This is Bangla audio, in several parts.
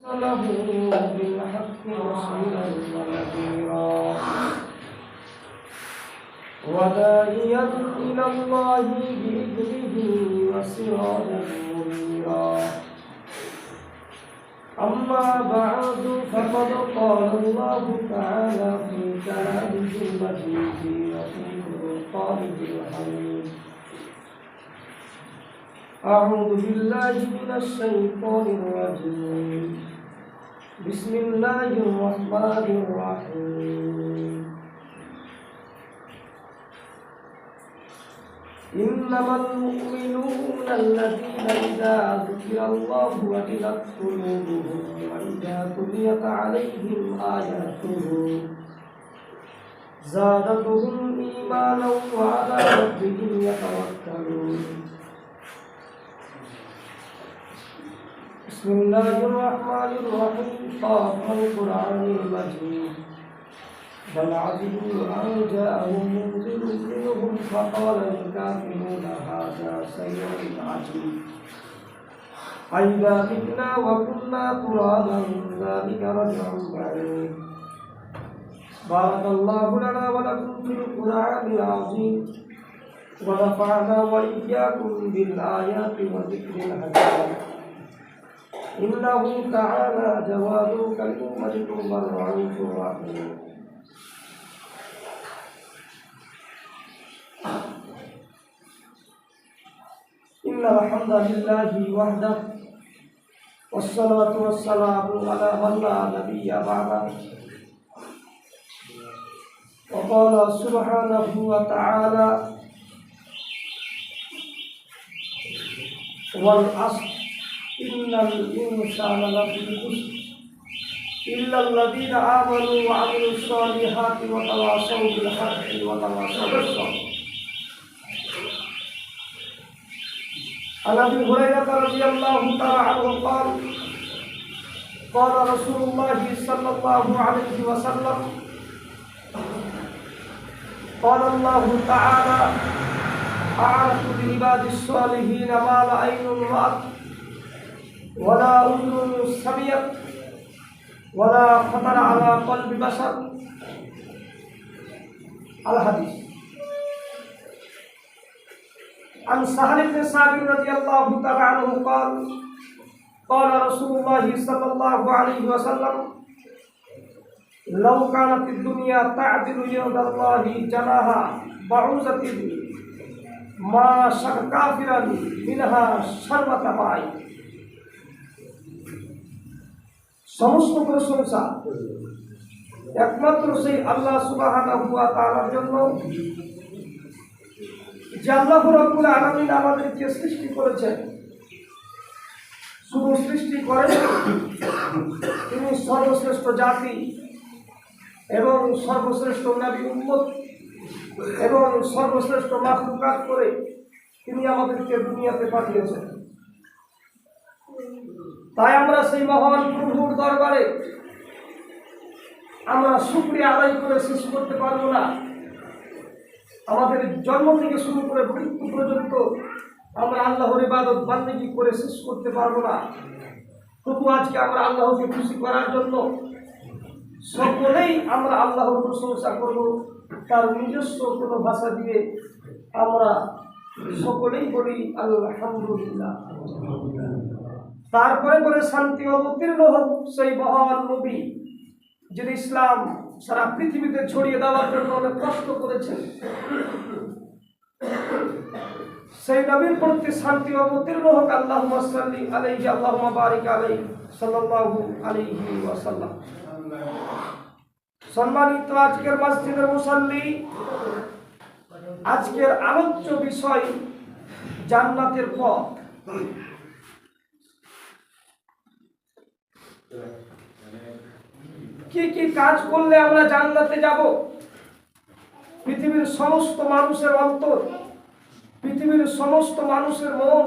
له بالحق رسولا ونذيرا وداعيا إلى الله بإذنه وسراجا منيرا. أما بعد فقد قال الله تعالى في كلامه المجيد وفي فرقانه الحميد: أعوذ بالله من الشيطان الرجيم. بسم الله الرحمن الرحيم. إنما المؤمنون الذين إذا ذكر الله وجلت قلوبهم وإذا تليت عليهم آياته زادتهم إيمانا وعلى ربهم يتوكلون. بسم الله الرحمن الرحيم. طه القرآن المجيد. بل عجبوا أن جاءهم منذر منهم فقال الكافرون هذا سحر عجيب أئذا متنا وكنا ترابا ذلك رجع بعيد. بارك الله لنا ولكم في القرآن العظيم ونفعنا وإياكم بالآيات والذكر الحكيم. إنه تعالى جواد كريم مجيد الرؤوف الرحيم. إن الحمد لله وحده والصلاة والسلام على من لا نبي بعده. وقال سبحانه وتعالى: والعصر إن الإنسان لفي خسر إلا الذين آمنوا وعملوا الصالحات وتواصوا بالحق وتواصوا بالصبر. عن أبي هريرة رضي الله تعالى عنه قال: قال رسول الله صلى الله عليه وسلم: قال الله تعالى: أعرف بعباد الصالحين ما لا عين رأت ولا أذن سمعت ولا خطر على قلب بشر. الحديث. عن سهل بن سعد رضي الله تعالى عنه قال: قال رسول الله صلى الله عليه وسلم: لو كانت الدنيا تعدل عند الله جناح بعوضة ما شك كافرا منها شربة ماء. সমস্ত প্রশংসা একমাত্র সেই আল্লাহ সুবহানাহু ওয়া তাআলার জন্য, যে আল্লাহ রাব্বুল আলামিন আমাদেরকে সৃষ্টি করেছেন। শুধু সৃষ্টি করেন, তিনি সর্বশ্রেষ্ঠ জাতি এবং সর্বশ্রেষ্ঠ নবী উম্মত এবং সর্বশ্রেষ্ঠ মাখলুকাত করে তিনি আমাদেরকে দুনিয়াতে পাঠিয়েছেন। তাই আমরা সেই মহান প্রভুর দরবারে আমরা শুকরিয়া আদায় করে শেষ করতে পারবো না। আমাদের জন্ম থেকে শুরু করে মৃত্যু পর্যন্ত আমরা আল্লাহর ইবাদত বান্দেগি করে শেষ করতে পারবো না। তবু আজকে আমরা আল্লাহকে খুশি করার জন্য সকলেই আমরা আল্লাহর প্রশংসা করব। তার নিজস্ব কোনো ভাষা দিয়ে আমরা সকলেই বলি আলহামদুলিল্লাহ। তারপরে করে শান্তি অবতীর্ণ হোক সেই মহান নবী, যিনি ইসলাম সারা পৃথিবীতে ছড়িয়ে দেওয়ার জন্য অনেক কষ্ট করেছেন। সেই নবীর প্রতি শান্তি অবতীর্ণ হোক। আল্লাহুম্মা সাল্লি আলাইহি আল্লাহুম্মা বারিক আলাইহি সাল্লাল্লাহু আলাইহি ওয়াসাল্লাম। সম্মানিত আজকের মসজিদের মুসাল্লি, আজকের আলোচ্য বিষয় জান্নাতের পথ। কি কি কাজ করলে আমরা জান্নাতে যাব? পৃথিবীর সমস্ত মানুষের অন্তর, পৃথিবীর সমস্ত মানুষের মন,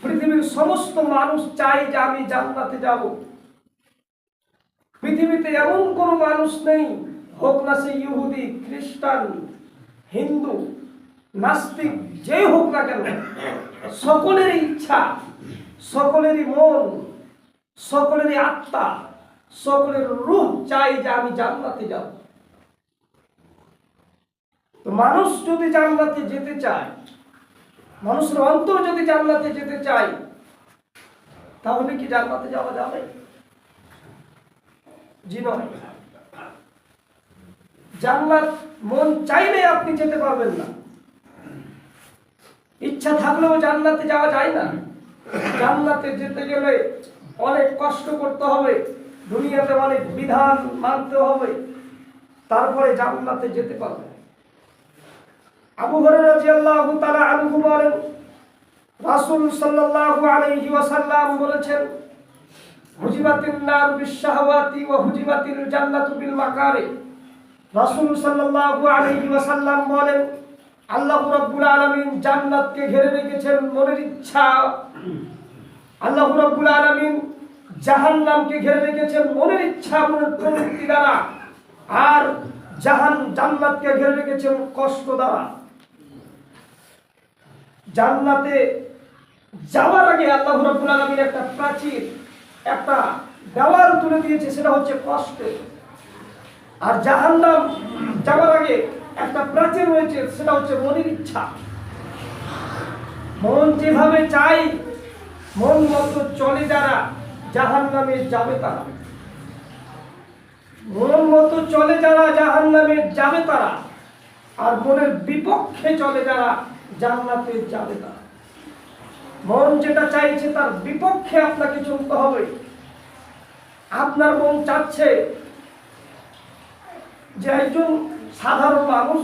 পৃথিবীর সমস্ত মানুষ চায় যে আমি জান্নাতে যাব। পৃথিবীতে এমন কোনো মানুষ নেই, হোক না সে ইহুদি, খ্রিস্টান, হিন্দু, নাস্তিক, যেই হোক না কেন, সকলেরই ইচ্ছা, সকলেরই মন সকলেরই আত্মা, সকলের রূহ চাই যে আমি জান্নাতে যাব। তো মানুষ যদি জান্নাতে যেতে চায়, মানুষের অন্তর যদি জান্নাতে যেতে চায়, তাহলে কি জান্নাতে যাওয়া যাবে? জি নয়। জান্নাত মন চাইলে আপনি যেতে পারবেন না, ইচ্ছা থাকলেও জান্নাতে যাওয়া যায় না। জান্নাতে যেতে গেলে অনেক কষ্ট করতে হবে, দুনিয়াতে অনেক বিধান মানতে হবে, তারপরে জান্নাতে যেতে পারবে। আবু হুরায়রা রাদিয়াল্লাহু তাআলা আনহু বলেন, রাসূল সাল্লাল্লাহু আলাইহি ওয়াসাল্লাম বলেছেন, হুজিবাতিন নার বিশ-শাহাওয়াতি ওয়া হুজিবাতিল জান্নাতু বিল মাকারি। রাসূল সাল্লাল্লাহু আলাইহি ওয়াসাল্লাম বলেন, আল্লাহ রাব্বুল আলামিন জান্নাতকে ঘিরে রেখেছেন মনের ইচ্ছা, আল্লাহ রাব্বুল আলামিন জাহান্নামকে ঘিরে রেখেছেন মনের ইচ্ছা, মনের প্রবৃত্তি দ্বারা, আর জান্নাতকে ঘিরে রেখেছেন কষ্ট দ্বারা। জান্নাতে যাওয়ার আগে আল্লাহ রাব্বুল আলামিন একটা প্রাচীর, একটা দেওয়াল তুলে দিয়েছে, সেটা হচ্ছে কষ্ট। আর জাহান্নাম যাওয়ার আগে একটা প্রাচীর রয়েছে, সেটা হচ্ছে মনের ইচ্ছা। মন যেভাবে চাই, মন মতো চলে যারা জাহান্নামে যাবে তারা। মন মতো চলে যারা জাহান্নামে যাবে তারা, আর মনের বিপক্ষে চলে যারা জান্নাতে যাবে তারা। মন যেটা চাইছে তার বিপক্ষে আপনাকে চলতে হবে। আপনার মন চাচ্ছে যে একজন সাধারণ মানুষ,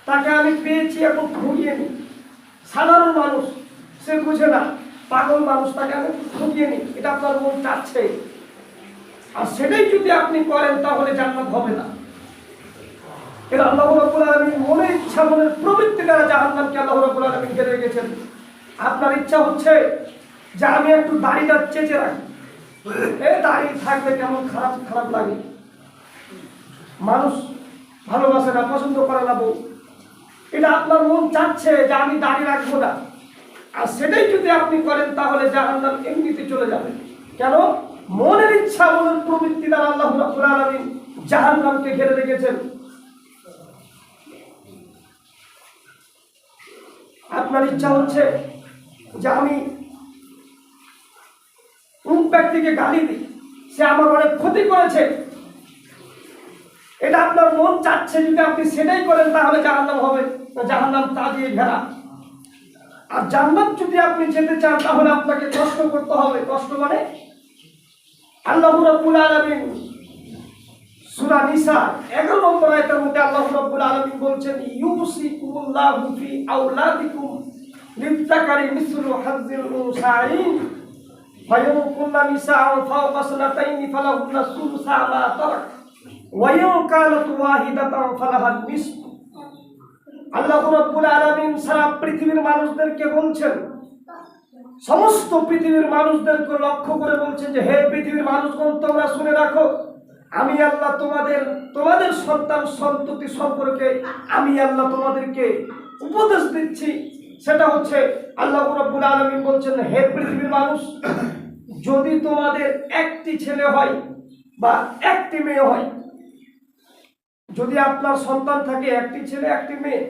তাকে আমি পেয়েছি এখন ঠকিয়ে নি। সাধারণ মানুষ, সে বুঝে না, পাগল মানুষ, তাকে আমি ঠকিয়ে নি, এটা আপনার মন চাচ্ছে। আর সেটাই যদি আপনি করেন তাহলে জান্নাত হবে না। এটা আল্লাহ রাব্বুল আলামিন মনের ইচ্ছা, মনের প্রবৃত্তি দ্বারা জাহান্নামকে আল্লাহ রাব্বুল আলামিন ঘিরে রেখেছেন। আপনার ইচ্ছা হচ্ছে যে আমি একটু দাড়িটা চেঁচে রাখি, এই দাড়ি থাকলে কেমন খারাপ খারাপ লাগে, মানুষ ভালোবাসে না, পছন্দ করে না বউ। এটা আপনার মন চাচ্ছে যে আমি দাড়ি রাখবো না, আর সেটাই যদি আপনি করেন তাহলে জাহান্নাম এমনিতে চলে যাবে। কেন? মনের ইচ্ছা, মনের প্রবৃত্তি দ্বারা আল্লাহ রাব্বুল আলামিন জাহান্নামকে ঘিরে রেখেছেন। আপনার ইচ্ছা হচ্ছে যে আমি ব্যক্তিকে গালি দিই, সে আমার অনেক ক্ষতি করেছে, এটা আপনার মন চাচ্ছে। যদি আপনি সেটাই করেন তাহলে জাহান্নাম হবে, জাহান্নাম তা দিয়ে ঘেরা। আর জান্নাত যদি আপনি যেতে চান তাহলে আপনাকে কষ্ট করতে হবে। কষ্ট মানে আল্লাহ রাব্বুল আলামিন সূরা নিসা 11 নম্বর আয়াতের মধ্যে আল্লাহ রাব্বুল আলামিন বলছেন, ইউসিকুমুল্লাহু ফি আওলাদিকুম লিযযাকারি মিসলু হাযযিল উনসায়াইন ফায়াম কুল্লা নিসাআ ফাওকা সানাতাইনি ফালাহুন্না সুলুসা মা তারাক ওয়া ইয়াম কানাত ওয়াহিদাতান ফালাহান নিসফ। আল্লাহ রাব্বুল আলামিন সারা পৃথিবীর মানুষদেরকে বলছেন, সমস্ত পৃথিবীর মানুষদেরকে লক্ষ্য করে বলছেন যে, হে পৃথিবীর মানুষগণ, তোমরা শুনে রাখো, আমি আল্লাহ তোমাদের সন্তান সন্ততি সম্পর্কে আমি আল্লাহ তোমাদেরকে উপদেশ দিচ্ছি। সেটা হচ্ছে আল্লাহ রাব্বুল আলামিন বলছেন, হে পৃথিবীর মানুষ, যদি তোমাদের একটি ছেলে হয় বা একটি মেয়ে হয়, যদি আপনার সন্তান থাকে একটি ছেলে একটি মেয়ে,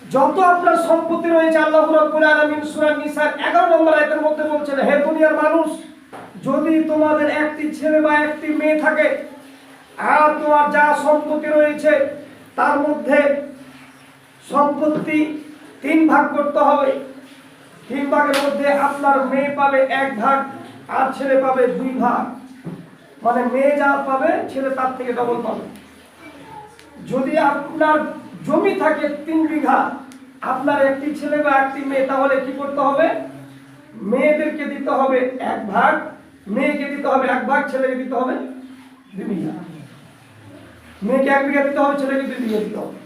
যত আপনার সম্পত্তি রয়েছে, আল্লাহ রাব্বুল আলামিন সূরা নিসার 11 নম্বর আয়াতের মধ্যে বলছেন, হে দুনিয়ার মানুষ, যদি তোমাদের একটি ছেলে বা একটি মেয়ে থাকে, আর তোমার যা সম্পত্তি রয়েছে তার মধ্যে সম্পত্তি 3 ভাগ করতে হবে। 3 ভাগের মধ্যে আপনার মেয়ে পাবে 1 ভাগ, আর ছেলে পাবে 2 ভাগ। মানে মেয়ে যা পাবে ছেলে তার থেকে ডবল পাবে। যদি আপনার জমি থাকে 3 বিঘা, আপনার একটি ছেলে বা একটি মেয়ে, তাহলে কি করতে হবে? মেয়েদেরকে দিতে হবে 1 ভাগ, মেয়েকে দিতে হবে 1 ভাগ, ছেলেকে দিতে হবে 2 বিঘা। মেয়েকে 1 বিঘা দিতে হবে, ছেলেকে 2 বিঘা দিতে হবে।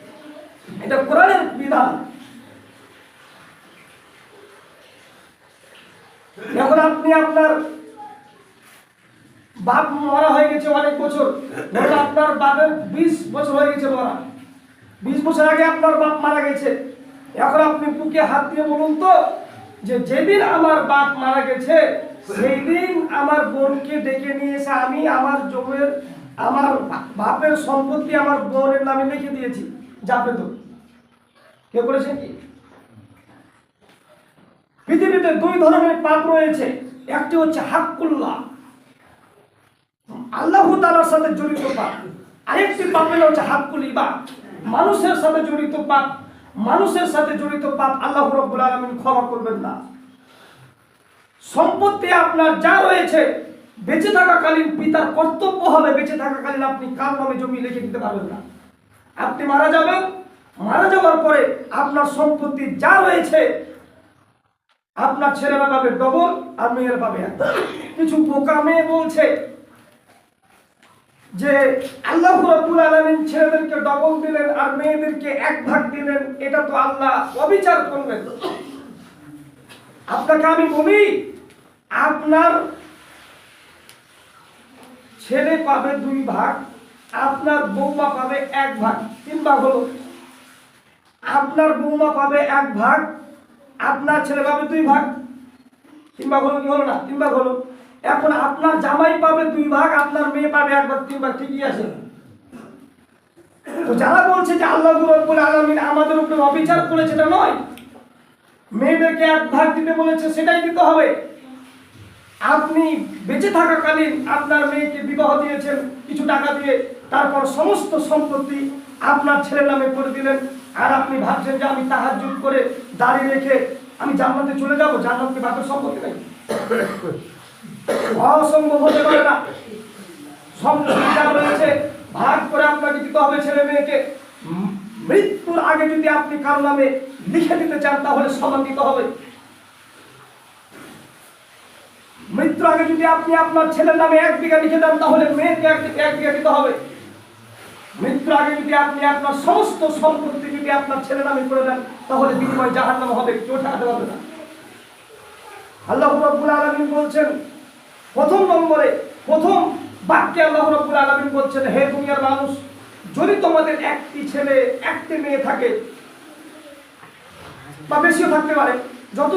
এটা কোরআনের বিধান। এখন আপনি আপনার বাপ মারা হয়ে গেছে অনেক বছর, ধরুন আপনার বাপের 20 বছর হয়ে গেছে মারা, 20 বছর আগে আপনার বাপ মারা গেছে। এখন আপনি বুকে হাত দিয়ে বলুন তো যে যেদিন আমার বাপ মারা গেছে সেই দিন আমার বোনকে ডেকে নিয়ে এসে আমি আমার জমির আমার বাপের সম্পত্তি আমার বোনের নামে লিখে দিয়েছি। যাবে তো কে করেছেন কি? পৃথিবীতে দুই ধরনের পাপ রয়েছে, একটি হচ্ছে হাক্কুল্লাহ, আল্লাহ তাআলার সাথে জড়িত পাপ, আরেকটি পাপ হচ্ছে হাক্কুল ইবাদ, মানুষের সাথে জড়িত পাপ। মানুষের সাথে জড়িত পাপ আল্লাহ রাব্বুল আলামিন ক্ষমা করবেন না। সম্পত্তি আপনার যা রয়েছে বেঁচে থাকাকালীন পিতার কর্তব্য হবে বেঁচে থাকাকালীন আপনি কার নামে জমি লিখে দিতে পারবেন না। আপনি মারা যাবেন, মারা যাওয়ার পরে আপনার সম্পত্তি যা রয়েছে আপনার ছেলেরা পাবে ডবল আর মেয়েরা পাবে এক। কিছু বোকা মেয়ে বলছে যে আল্লাহ রাব্বুল আলামিন ছেলেদেরকে ডবল দিলেন আর মেয়েদেরকে এক ভাগ দিলেন, এটা তো আল্লাহ অবিচার করবেন। আপনাকে আমি বলি, আপনার ছেলে পাবে 2 ভাগ, আপনার বৌমা পাবে 1 ভাগ, 3 ভাগ হলো। আপনার বৌমা পাবে 1 ভাগ, আপনার ছেলে পাবে 2 ভাগ, 3 ভাগ হলো কি হলো না? 3 ভাগ হলো। এখন আপনার জামাই পাবে 2 ভাগ, আপনার মেয়ে পাবে 1 ভাগ, 3 ভাগ, ঠিকই আছে। তো যারা বলছে যে আল্লাহ রাব্বুল আলামিন আমাদের উপরে অবিচার করেছে, এটা নয়। মেয়েদেরকে 1 ভাগ দিতে বলেছে, সেটাই দিতে হবে। আপনি বেঁচে থাকাকালীন আপনার মেয়েকে বিবাহ দিয়েছেন কিছু টাকা দিয়ে, তারপর সমস্ত সম্পত্তি আপনার ছেলের নামে করে দিলেন, আর আপনি ভাবছেন যে আমি তাহাজ্জুদ করে দাঁড়িয়ে রেখে আমি জান্নাতে চলে যাব। জান্নাত কি বাপের সম্পত্তি নাই? অসম্ভব হতে পারে না। সম্পত্তি যা রয়েছে ভাগ করে আপনাকে দিতে হবে ছেলে মেয়েকে। মৃত্যুর আগে যদি আপনি কারো নামে লিখে দিতে চান তাহলে সমান দিতে হবে। মৃত্যুর আগে যদি আপনি আপনার ছেলের নামে 1 বিঘা লিখে দেন তাহলে মেয়েকে 1 বিঘা দিতে হবে। মৃত্যুর আগে যদি আপনি আপনার সমস্ত সম্পত্তি যদি আপনার ছেলের নামে করে দেন তাহলে বিনিময় জাহান্নাম হবে, কেউ ঠেকাতে পারবে না। আল্লাহ রাব্বুল আলামিন বলছেন প্রথম নম্বরে, প্রথম বাক্যে আল্লাহ রাব্বুল আলামিন বলছেন, হে দুনিয়ার মানুষ, যদি তোমাদের একটি ছেলে একটি মেয়ে থাকে বা বেশিও থাকতে পারে, যত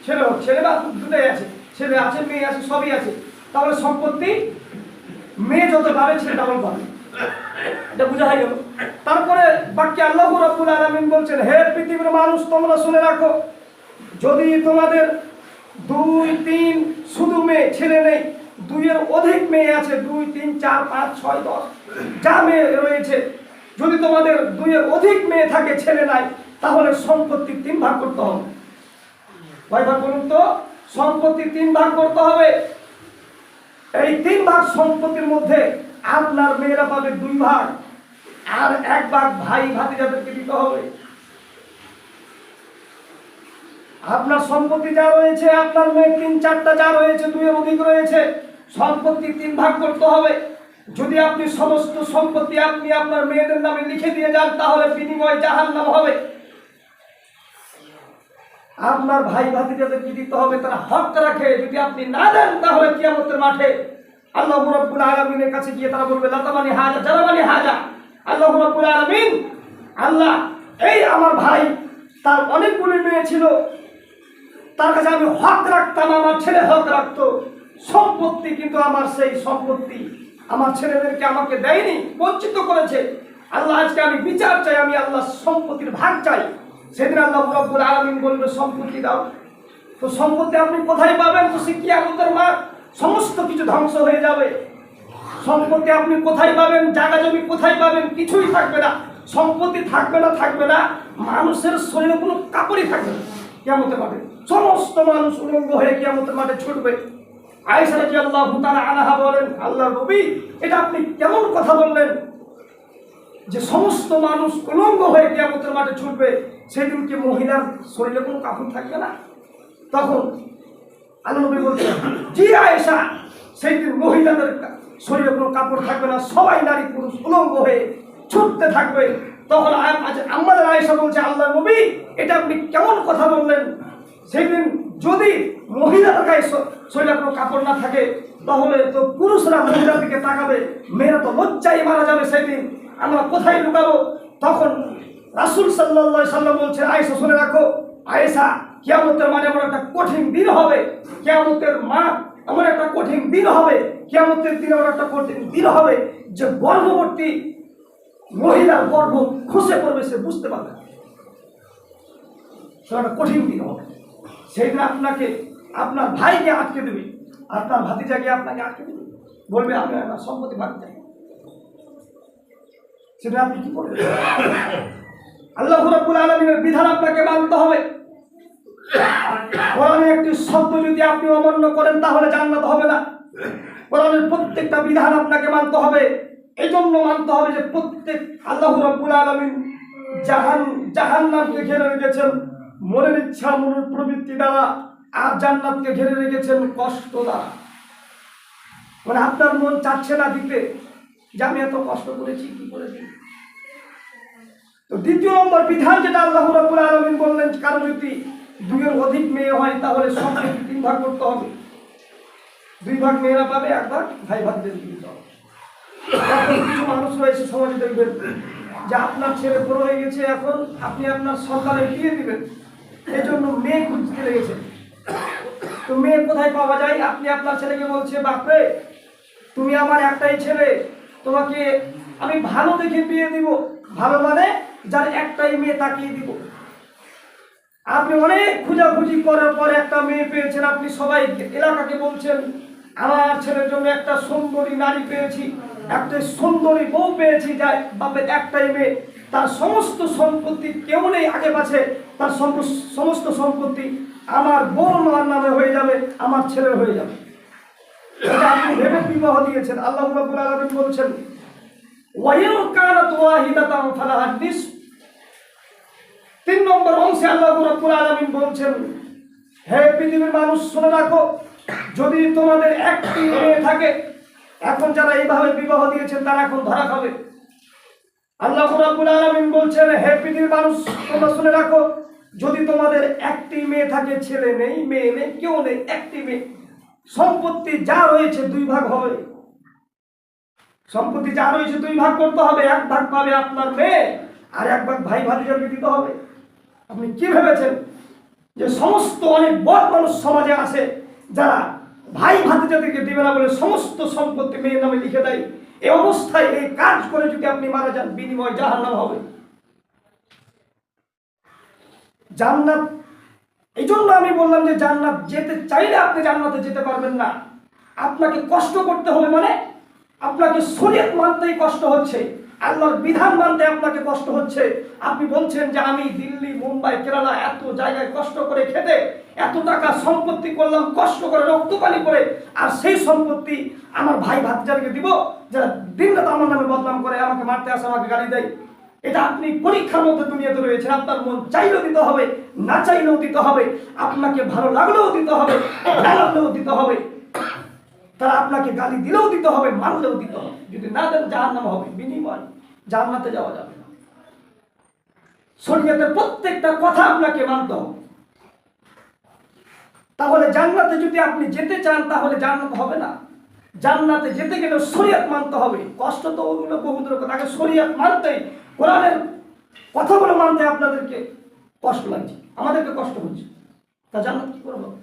ছেলে হোক, ছেলে বা দুটাই আছে, ছেলে আছে মেয়ে আছে সবই আছে, তাহলে সম্পত্তি মেয়ে যত পাবে ছেলে ডাবল পাবে। এটা বোঝা হয়ে গেল। তারপরে বাক্যে আল্লাহ রাব্বুল আলামিন বলছেন, হে পৃথিবীর মানুষ, তোমরা শুনে রাখো, যদি তোমাদের 2, 3 শুধু মেয়ে, ছেলে নেই, 2 এর অধিক মেয়ে আছে, 2, 3, 4, 5, 6, 10 যা মেয়ে রয়েছে, যদি তোমাদের 2 এর অধিক মেয়ে থাকে, ছেলে নাই, তাহলে সম্পত্তি 3 ভাগ করতে হবে। কয় ভাগ বলুন তো? সম্পত্তি 3 ভাগ করতে হবে। এই 3 ভাগ সম্পত্তির মধ্যে আপনার মেয়েরা পাবে 2 ভাগ, আর 1 ভাগ ভাই ভাতিজাদেরকে দিতে হবে। আপনার সম্পত্তি যা রয়েছে, আপনার মেয়ে 3, 4টা যা রয়েছে, 2 এর অধিক রয়েছে, সম্পত্তি 3 ভাগ করতে হবে। যদি আপনি সমস্ত সম্পত্তি আপনি আপনার মেয়েদের নামে লিখে দিয়ে যান তাহলে বিনিময় জাহান্নাম হবে। আপনার ভাই ভাতিজাদেরকে দিতে হবে, তারা হক রাখে। যদি আপনি না দেন তাহলে কিয়ামতের মাঠে আল্লাহ রাব্বুল আলামিনের কাছে গিয়ে তারা বলবে, লাতামানি হাজা জালামানি হাজা। আল্লাহ রাব্বুল আলামিন, আল্লাহ, এই আমার ভাই, তার অনেকগুলি মেয়ে ছিল, তার কাছে আমি হক রাখতাম, আমার ছেলে হক রাখতো, সম্পত্তি কিন্তু আমার সেই সম্পত্তি আমার ছেলেদেরকে আমাকে দেয়নি, বঞ্চিত করেছে। আল্লাহ, আজকে আমি বিচার চাই, আমি আল্লাহ সম্পত্তির ভাগ চাই। সেদিন আল্লাহ রাব্বুল আলামিন বলবে, সম্পত্তি দাও। তো সম্পত্তি আপনি কোথায় পাবেন? তো সে কিয়ামতের মাঠ, সমস্ত কিছু ধ্বংস হয়ে যাবে। সম্পত্তি আপনি কোথায় পাবেন? জায়গা জমি কোথায় পাবেন? কিছুই থাকবে না। সম্পত্তি থাকবে না, থাকবে না, মানুষের শরীরে কোনো কাপড়ই থাকবে না কিয়ামতের মাঠে। সমস্ত মানুষ উলঙ্গ হয়ে কিয়ামতের মাঠে ছুটবে। আয়েশা রাদিয়াল্লাহু তাআলা আনহা বলেন, আল্লাহর নবী, এটা আপনি কেমন কথা বললেন যে সমস্ত মানুষ উলঙ্গ হয়ে কিয়ামতের মাঠে ছুটবে? সেদিন কি মহিলার শরীরে কোনো কাপড় থাকবে না? তখন আল্লাহর নবী বলছেন, জি আয়েশা, সেদিন মহিলাদের শরীরে কোনো কাপড় থাকবে না, সবাই নারী পুরুষ উলঙ্গ হয়ে ছুটতে থাকবে। তখন আমাদের আয়েশা বলছে, আল্লাহর নবী, এটা আপনি কেমন কথা বললেন? সেদিন যদি মহিলাদের গায়ে শরীরে কোনো কাপড় না থাকে তাহলে তো পুরুষরা মহিলার দিকে তাকাবে, মেয়েরা তো লজ্জায় মারা যাবে। সেদিন আমরা কোথায় লুকাবো? তখন রাসূল সাল্লাল্লাহু আলাইহি সাল্লাম বলছে, আয়েশা শুনে রাখো, আয়েশা কিয়ামতের মাঠে এমন একটা কঠিন দিন হবে, কিয়ামতের মাঠ এমন একটা কঠিন দিন হবে, কিয়ামতের দিন এমন একটা কঠিন দিন হবে যে গর্ভবতী মহিলার গর্ভ খসে পড়বে, সে বুঝতে পারবে না। সেটা একটা কঠিন দিন হবে। সেই দিন আপনাকে আপনার ভাইকে আটকে দেবে, আপনার ভাতিজাকে আপনাকে আটকে দেবে, বলবে আমি আমার সম্পত্তি ভাগ চাই। সেটা আপনি কি করবেন? আল্লাহ রাব্বুল আলামিনের বিধান আপনাকে মানতে হবে। কোরআনের একটি শব্দ যদি আপনি অমান্য করেন তাহলে জান্নাত হবে না। কোরআনের প্রত্যেকটা বিধান আপনাকে মানতে হবে। এই জন্য মানতে হবে যে প্রত্যেক আল্লাহ রাব্বুল আলামিন জাহান্নামকে ঘিরে রেখেছেন মনের ইচ্ছা, মনের প্রবৃত্তি দ্বারা, আর জান্নাতকে ঘিরে রেখেছেন কষ্ট দ্বারা। মানে আপনার মন চাচ্ছে না দিতে, যে আমি এত কষ্ট করেছি, কি করেছি। তো দ্বিতীয় নম্বর বিধান যেটা আল্লাহ রাব্বুল আলামিন বললেন, কারো যদি 2 এর অধিক মেয়ে হয় তাহলে সম্পত্তি 3 ভাগ করতে হবে। 2 ভাগ মেয়েরা পাবে, 1 ভাগ ভাই ভাইদের দিতে হবে। এখন কিছু মানুষ রয়েছে সমাজে, দেখবেন যে আপনার ছেলে বড় হয়ে গেছে, এখন আপনি আপনার সন্তানের বিয়ে দিবেন, এই জন্য মেয়ে খুঁজতে লেগেছে। তো মেয়ে কোথায় পাওয়া যায়? আপনি আপনার ছেলেকে বলছে, বাপরে তুমি আমার একটাই ছেলে, তোমাকে আমি ভালো দেখে বিয়ে দিব। ভালো মানে যার একটাই মেয়ে তাকিয়ে দিব। আপনি অনেক খোঁজাখুঁজি করার পরে একটা মেয়ে পেয়েছেন, আপনি সবাই এলাকাকে বলছেন আমার ছেলের জন্য একটা সুন্দরী নারী পেয়েছি, একটা সুন্দরী বউ পেয়েছি, যায় বাপের একটাই মেয়ে, তার সমস্ত সম্পত্তি কেউ নেই আগে পাছে, তার সমস্ত সম্পত্তি আমার বউ নামে হয়ে যাবে, আমার ছেলের হয়ে যাবে। এটা আপনি ভেবে বিবাহ দিয়েছেন। আল্লাহ রাব্বুল আলামিন বলছেন ওয়াইন কানাত ওয়াহিদাতান ফালাহা নিসফ। 3 নম্বর অংশে আল্লাহ রাব্বুল আলামিন বলছেন, হে পৃথিবীর মানুষ শুনে রাখো, যদি তোমাদের একটি মেয়ে থাকে, এখন যারা এইভাবে বিবাহ দিয়েছেন তারা এখন ধরা খাবে। আল্লাহ রাব্বুল আলামিন বলছেন, হে পৃথিবীর মানুষ তোমরা শুনে রাখো, যদি তোমাদের একটি মেয়ে থাকে, ছেলে নেই, মেয়ে নেই, কেউ নেই, একটি মেয়ে, সম্পত্তি যা রয়েছে 2 ভাগ হবে। সম্পত্তি যা রয়েছে 2 ভাগ করতে হবে। 1 ভাগ পাবে আপনার মেয়ে, আর 1 ভাগ ভাই ভাতিজাকে দিতে হবে। আপনি কি ভেবেছেন যে সমস্ত অনেক বড় মানুষ সমাজে আছে যারা ভাই ভাতিজাদেরকে দিবে না বলে সমস্ত সম্পত্তি মেয়ের নামে লিখে দেয়? এই অবস্থায় এই কাজ করে যদি আপনি মারা যান, বিনিময় জাহান্নাম হবে। জান্নাত, এই জন্য আমি বললাম যে জান্নাত যেতে চাইলে আপনি জান্নাতে যেতে পারবেন না। আপনাকে কষ্ট করতে হবে, মানে আপনাকে শরীয়ত মানতেই কষ্ট হচ্ছে, আল্লাহর বিধান মানতে আপনাকে কষ্ট হচ্ছে। আপনি বলছেন যে আমি দিল্লি, মুম্বাই, কেরালা এত জায়গায় কষ্ট করে খেতে এত টাকা সম্পত্তি করলাম, কষ্ট করে রক্তপানি করে, আর সেই সম্পত্তি আমার ভাই ভাতিজাকে দিব যারা দিনরাত আমার নামে বদনাম করে, আমাকে মারতে আসে, আমাকে গালি দেয়। এটা আপনি পরীক্ষার মধ্যে দুনিয়াতে রয়েছেন। আপনার মন চাইলেও দিতে হবে, না চাইলেও দিতে হবে, আপনাকে ভালো লাগলেও দিতে হবে, না লাগলেও দিতে হবে। তারা আপনাকে গালি দিলেও দিতে হবে, মানলেও দিতে হবে। যদি না দেন জাহান্নাম হবে, বিনিময় জান্নাতে যাওয়া যাবে না। শরীয়তের প্রত্যেকটা কথা আপনাকে মানতে হবে। তাহলে জান্নাতে যদি আপনি যেতে চান তাহলে জান্নাত হবে না। জান্নাতে যেতে গেলে শরীয়ত মানতে হবে। কষ্ট তো ওগুলো বহুদূর কথা, আগে শরীয়ত মানতেই, কোরআনের কথাগুলো মানতে আপনাদেরকে কষ্ট লাগছে, আমাদেরকে কষ্ট হচ্ছে, তা জান্নাত কি করে হবে?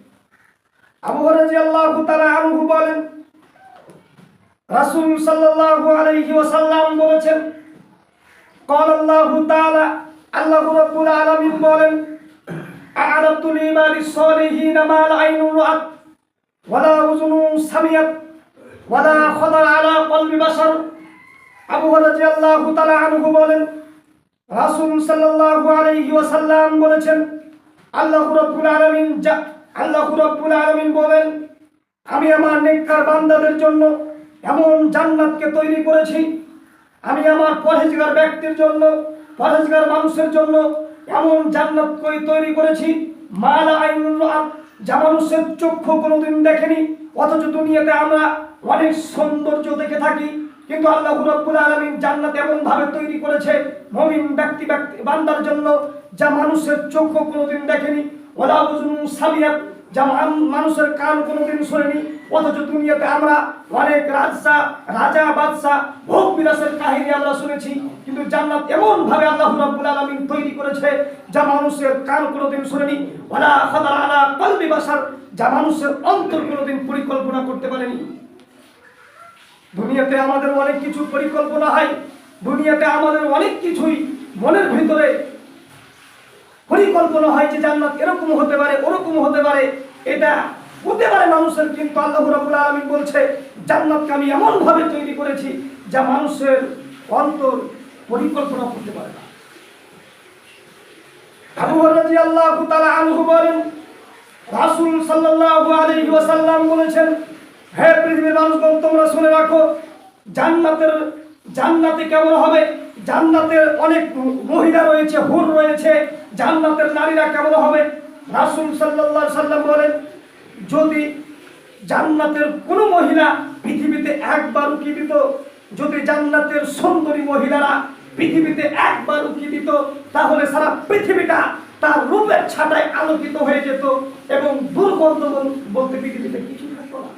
আবু হুরায়রা রাদিয়াল্লাহু তাআলা আনহু বলেন, রাসূল সাল্লাল্লাহু আলাইহি ওয়াসাল্লাম বলেছেন, قال الله تعالى, আল্লাহ রাব্বুল আলামিন বলেন, আ'আদাতু লিবাদিস সালিহিন মা লা আইনুন রাআত ওয়ালা উযুনুন সামিআত ওয়ালা খাতারা আলা কলবি বাশার। আবু হুরায়রা রাদিয়াল্লাহু তাআলা আনহু বলেন, রাসূল সাল্লাল্লাহু আলাইহি ওয়াসাল্লাম বলেছেন, আল্লাহ রাব্বুল আলামিন বলেন, আমি আমার নেককার বান্দাদের জন্য এমন জান্নাতকে তৈরি করেছি, আমি আমার পরহেজগার ব্যক্তির জন্য, পরহেজগার মানুষের জন্য এমন জান্নাত তৈরি করেছি, মা লা আইনুন রাআত, যা মানুষের চক্ষু কোনোদিন দেখেনি। অথচ দুনিয়াতে আমরা অনেক সৌন্দর্য দেখে থাকি, কিন্তু আল্লাহ রাব্বুল আলামিন জান্নাত এমন ভাবে তৈরি করেছে মুমিন বান্দার জন্য, যা মানুষের চক্ষু কোনোদিন দেখেনি। ওয়ালা উযুনুন সামিআত, যা মানুষের কান কোনোদিন শোনেনি। অথচ দুনিয়াতে আমরা অনেক রাজা বাদশাহ ভোগ বিলাসের কাহিনী আমরা শুনেছি, কিন্তু জান্নাত এমন ভাবে আল্লাহ রাব্বুল আলামিন তৈরি করেছে যা মানুষের কান কোনোদিন শোনেনি, ওয়ালা খাতারা আলা কলবি বাশার, যা মানুষের অন্তর কোনোদিন পরিকল্পনা করতে পারেনি। দুনিয়াতে আমাদের অনেক কিছু পরিকল্পনা হয়, দুনিয়াতে আমাদের অনেক কিছুই মনের ভিতরে পরিকল্পনা হয় যে জান্নাত এরকম হতে পারে, ওরকম হতে পারে, এটা হতে পারে মানুষের, কিন্তু আল্লাহ রাব্বুল আলামিন বলছে জান্নাতকে আমি এমন ভাবে তৈরি করেছি যা মানুষের অন্তর পরিকল্পনা করতে পারে না। আবু হুরায়রা রাদিয়াল্লাহু তাআলা আনহু বলেন, রাসূল সাল্লাল্লাহু আলাইহি ওয়াসাল্লাম বলেছেন, হে পৃথিবীর মানুষগণ, তোমরা শুনে রাখো জান্নাতে কেমন হবে। জান্নাতের অনেক মহিলা রয়েছে, হুর রয়েছে, জান্নাতের নারীরা কেমন হবে। রাসূল সাল্লাল্লাহু আলাইহি সাল্লাম বলেন, যদি জান্নাতের কোনো মহিলা পৃথিবীতে একবার উকি দিত, যদি জান্নাতের সুন্দরী মহিলারা পৃথিবীতে একবার উকি দিত, তাহলে সারা পৃথিবীটা তার রূপের ছাটায় আলোকিত হয়ে যেত এবং দুর্গন্ধ বলতে পৃথিবীতে কিছু থাকতো না।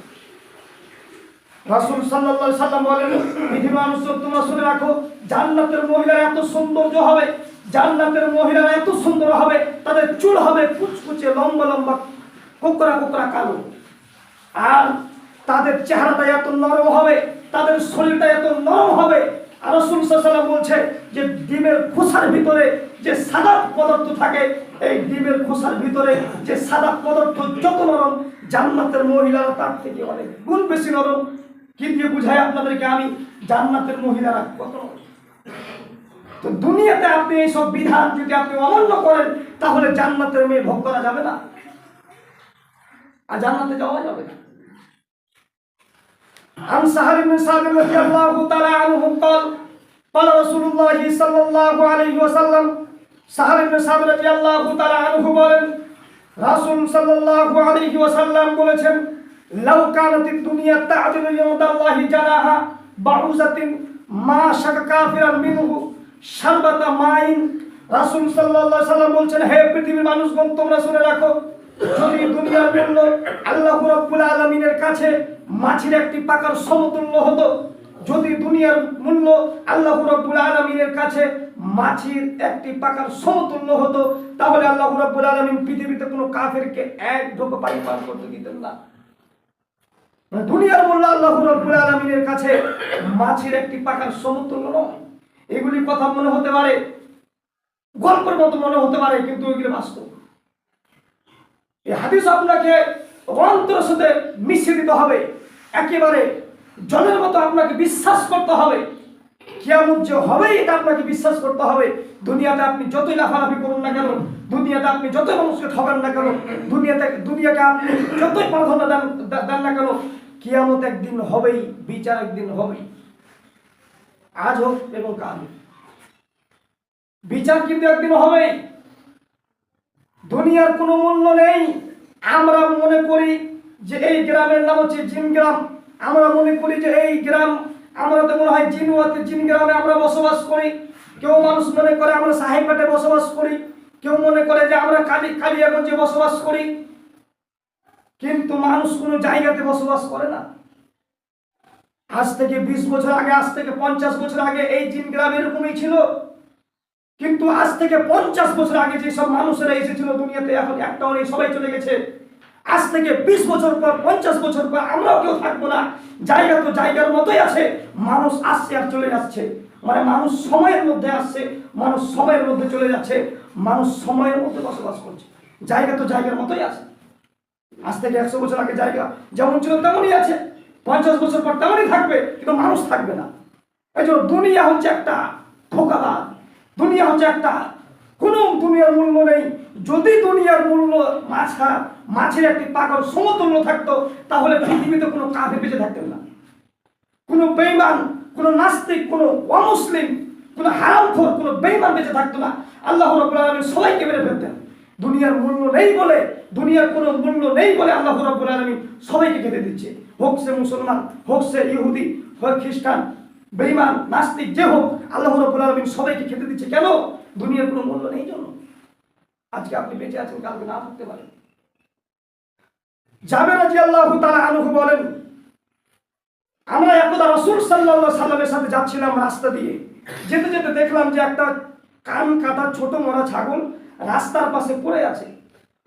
রাসূল সাল্লাল্লাহু আলাইহি সাল্লাম বলেন, পৃথিবীর মানুষ তোমরা শুনে রাখো, জান্নাতের মহিলারা এত সৌন্দর্য হবে, জান্নাতের মহিলারা এত সুন্দর হবে, তাদের চুল হবে কুচকুচে লম্বা লম্বা কোকড়া কোকড়া কালো, আর তাদের চেহারাটা এত নরম হবে, তাদের শরীরটা এত নরম হবে। আর রাসূল সাল্লাল্লাহু আলাইহি ওয়াসাল্লাম বলছে যে ডিমের খোসার ভিতরে যে সাদা পদার্থ থাকে, এই ডিমের খোসার ভিতরে যে সাদা পদার্থ যত নরম, জান্নাতের মহিলারা তার থেকে অনেক গুণ বেশি নরম। কি দিয়ে বুঝাই আপনাদেরকে আমি জান্নাতের মহিলারা কত নরম। তো দুনিয়াতে আপনি এইসব বিধান যদি আপনি অমান্য করেন, তাহলে জান্নাতের মেয়ে ভোগ করা যাবে না, আর জান্নাতে যাওয়া যাবে না। عن سهل بن سعد رضي الله تعالى عنه قال قال رسول الله صلى الله عليه وسلم, সাহাল ইবনে সাদ রাদিয়াল্লাহু তাআলা আনহু বলেন, রাসূল সাল্লাল্লাহু আলাইহি ওয়াসাল্লাম বলেছেন, লাউ কানাতিদ দুনিয়া তা'দিলু ইয়াদাল্লাহি জানাহা বাউযাতিন মা শাকা কাফিরান মিনহু শারবাতা মাইন। রাসূল সাল্লাল্লাহু আলাইহি ওয়াসাল্লাম বলছেন, হে পৃথিবীর মানুষগণ, তোমরা শুনে রাখো, যদি দুনিয়ার মূল্য আল্লাহ রাব্বুল আলামিনের কাছে মাছির একটি পাকার সমতুল্য হতো, যদি দুনিয়ার মূল্য আল্লাহ রাব্বুল আলামিনের কাছে মাছির একটি পাকার সমতুল্য হতো, তাহলে আল্লাহ রাব্বুল আলামিন পৃথিবীতে কোনো কাফেরকে এক ঢোক পানি পান করতে দিতেন না। দুনিয়ার মূল্য আল্লাহ রাব্বুল আলামিনের কাছে মাছির একটি পাকার সমতুল্য নয়। এগুলি কথা মনে হতে পারে, গল্পের মতো মনে হতে পারে, কিন্তু এগুলি বাস্তব। এই হাদিস আপনাকে অন্তরের সাথে মিশিয়ে দিতে হবে, একেবারে জলের মতো আপনাকে বিশ্বাস করতে হবে। কিয়ামত যে হবে এটা আপনাকে বিশ্বাস করতে হবে। দুনিয়াতে আপনি যতই লাফালাফি করুন না কেন, দুনিয়াতে আপনি যতই মানুষকে ঠকান না কেন, দুনিয়াকে আপনি যতই প্রাধান্য দেন না কেন, কিয়ামত একদিন হবেই, বিচার একদিন হবেই, আজ হোক এবং কাল হোক, বিচার কিন্তু একদিন হবেই। দুনিয়ার কোনো মূল্য নেই। আমরা মনে করি যে এই গ্রামের নাম হচ্ছে জিন গ্রাম, আমরা মনে করি যে এই গ্রাম, আমরা তো মনে হয় জিন গ্রামে আমরা বসবাস করি। কেউ মানুষ মনে করে আমরা সাহেবঘাটে বসবাস করি, কেউ মনে করে যে আমরা কালিয়াগঞ্জে বসবাস করি, কিন্তু মানুষ কোনো জায়গাতে বসবাস করে না। আজ থেকে 20 বছর আগে, আজ থেকে 50 বছর আগে এই জিন গ্রাম এরকমই ছিল, কিন্তু আজ থেকে 50 বছর আগে যেসব মানুষেরা এসেছিল দুনিয়াতে, এখন একটাও নেই, সবাই চলে গেছে। আজ থেকে 20 বছর পর, 50 বছর পর আমরাও কেউ থাকবো না। জায়গা তো জায়গার মতোই আছে, মানুষ আসছে আর চলে যাচ্ছে, মানে মানুষ সময়ের মধ্যে আসছে, মানুষ সময়ের মধ্যে চলে যাচ্ছে, মানুষ সময়ের মধ্যে বসবাস করছে, জায়গা তো জায়গার মতোই আছে। আজ থেকে 100 বছর আগে জায়গা যেমন ছিল তেমনই আছে, 50 বছর পর তেমনই থাকবে, কিন্তু মানুষ থাকবে না। এই জন্য দুনিয়া হচ্ছে একটা ধোঁকাবাজ, দুনিয়া হচ্ছে একটা, কোনো দুনিয়ার মূল্য নেই। যদি দুনিয়ার মূল্য মাছের একটি পাকার সমতুল্য থাকতো, তাহলে পৃথিবীতে কোনো কাফের বেঁচে থাকতেন না, কোনো বেঈমান, কোনো নাস্তিক, কোনো অমুসলিম, কোনো হারামখোর, কোনো বেঈমান বেঁচে থাকতো না। আল্লাহ রাব্বুল আলামিন সবাইকে মেরে ফেলতেন। দুনিয়ার মূল্য নেই বলে, দুনিয়ার কোনো মূল্য নেই বলে আল্লাহ রাব্বুল আলামিন সবাইকে খেতে দিচ্ছে, হোক সে মুসলমান, হোক সে ইহুদি, হোক খ্রিস্টান, বেঈমান, নাস্তিক, যে হোক, আল্লাহ রাব্বুল আলামিন সবাইকে খেতে দিচ্ছে। কেন? দুনিয়ার কোনো মূল্য নেই জন্য। আজকে আপনি বেঁচে আছেন, কালকে না থাকতে পারেন। জাবের রাদিয়াল্লাহু তাআলা আনহু বলেন, আমরা একদা রাসূল সাল্লাল্লাহু আলাইহি সাল্লামের সাথে যাচ্ছিলাম রাস্তা দিয়ে, যেতে যেতে দেখলাম যে একটা কান কাটা ছোট মরা ছাগল রাস্তার পাশে পড়ে আছে।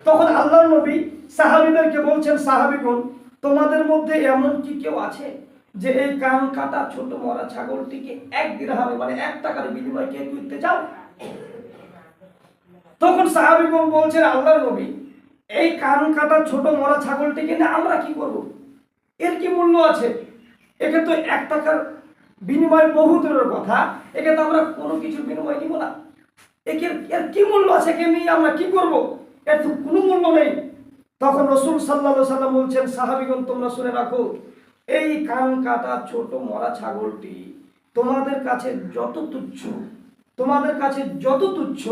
তখন আল্লাহর নবী সাহাবীদেরকে বলছেন, সাহাবীগণ, তোমাদের মধ্যে এমন কি কেউ আছে যে এই কান কাটা ছোট মরা ছাগলটিকে 1 দিরহামে মানে 1 টাকার বিনিময়ে কে কিনতে চাও? তখন সাহাবীগণ বলছেন, আল্লাহর নবী, এই কান কাটা ছোট মরা ছাগলটিকে নিয়ে আমরা কি করব? এর কি মূল্য আছে? একে তো 1 টাকার বিনিময় বহু দূরের কথা, একে তো আমরা কোনো কিছুর বিনিময় নিব না। এর কি মূল্য আছে? একে নিয়ে আমরা কি করব? এর তো কোনো মূল্য নেই। তখন রাসূল সাল্লাল্লাহু আলাইহি সাল্লাম বলছেন, সাহাবীগণ, তোমরা শুনে রাখো, এই কান কাটা ছোট মরা ছাগলটি তোমাদের কাছে যত তুচ্ছ,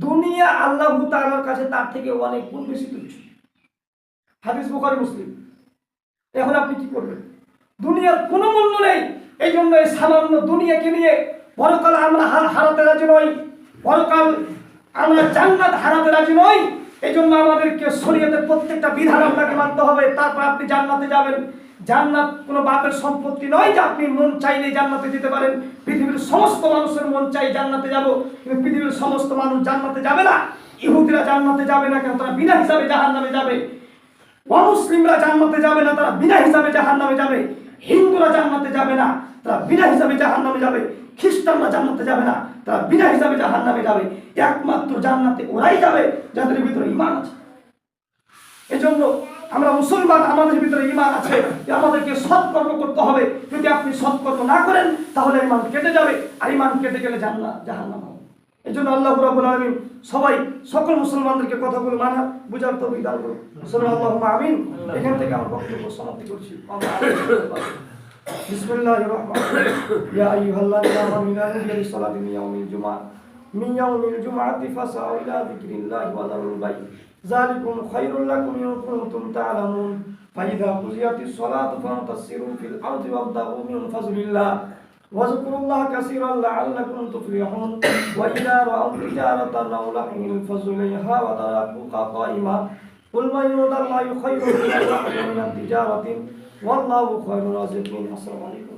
দুনিয়া আল্লাহু তাআলার কাছে তার থেকে অনেক গুণ বেশি তুচ্ছ। হাদিস বুখারী মুসলিম। এখন আপনি কি করবেন? দুনিয়ার কোনো মূল্য নেই। এই জন্য এই সামান্য দুনিয়াকে নিয়ে পরকাল আমরা হারাতে রাজি নই, পরকাল আমরা জান্নাত হারাতে রাজি নই। এই জন্য আমাদেরকে শরীয়তের প্রত্যেকটা বিধান আপনাকে মানতে হবে, তারপর আপনি জান্নাতে যাবেন। জান্নাত কোনো বাপের সম্পত্তি নয় যে আপনি মন চাইলেই জান্নাতে যেতে পারেন। পৃথিবীর সমস্ত মানুষের মন চাই জান্নাতে যাব, কিন্তু পৃথিবীর সমস্ত মানুষ জান্নাতে যাবে না। ইহুদিরা জান্নাতে যাবে না, কারণ তারা বিনা হিসাবে জাহান্নামে যাবে। অমুসলিমরা জান্নাতে যাবে না, তারা বিনা হিসাবে জাহান্নামে যাবে। হিন্দুরা জান্নাতে যাবে না, তারা বিনা হিসাবে জাহান্নামে যাবে। খ্রিস্টানরা জান্নাতে যাবে না, তারা বিনা হিসাবে জাহান্নামে যাবে। একমাত্র জান্নাতে ওরাই যাবে যাদের ভিতরে ঈমান আছে। এজন্য আমরা মুসলমান, আমাদের ভিতরে ঈমান আছে, আমাদেরকে সৎকর্ম করতে হবে। যদি আপনি সৎকর্ম না করেন তাহলে ঈমান কেটে যাবে, আর ঈমান কেটে গেলে জাহান্নাম হবে। এজন্য আল্লাহ রাব্বুল আলামিন সকল মুসলমানদেরকে কথাগুলো মানা বুঝার তৌফিক দান করুন। আল্লাহুম্মা আমিন। এখান থেকে আমার বক্তব্য সমাপ্তি করছি। বিসমিল্লাহির রহমানির রহিম। ইয়া আইয়ুহাল্লাযীনা আমানু ইযা নুদিয়া লিস-সালাতি মিন ইয়াউমিল জুমআতি ফাসআউ ইলা যিকরিল্লাহি ওয়া যারুল বাই'। যালিকুম খায়রুল লাকুম ইন কুনতুম তা'লামুন। ফাইযা কুযিয়াতিস সালাতু ফান্তাশিরু ফিল আরদি ওয়াবতাগু মিন ফাযলিল্লাহ ওয়াজকুরুল্লাহ কাসীরান লাআল্লাকুম তুফলিহুন। ওয়া ইযা রাআউ তিজারাতান আও লাহওয়ান ইনফাযু ইলাইহা ওয়া তারাকুকা কাইমা। কুল মা ইউদাল্লাহু খায়রুন মিনাত তিজারাতিন ওয়াল্লাহু খায়রুর রাযিকিন। আসসালামু আলাইকুম।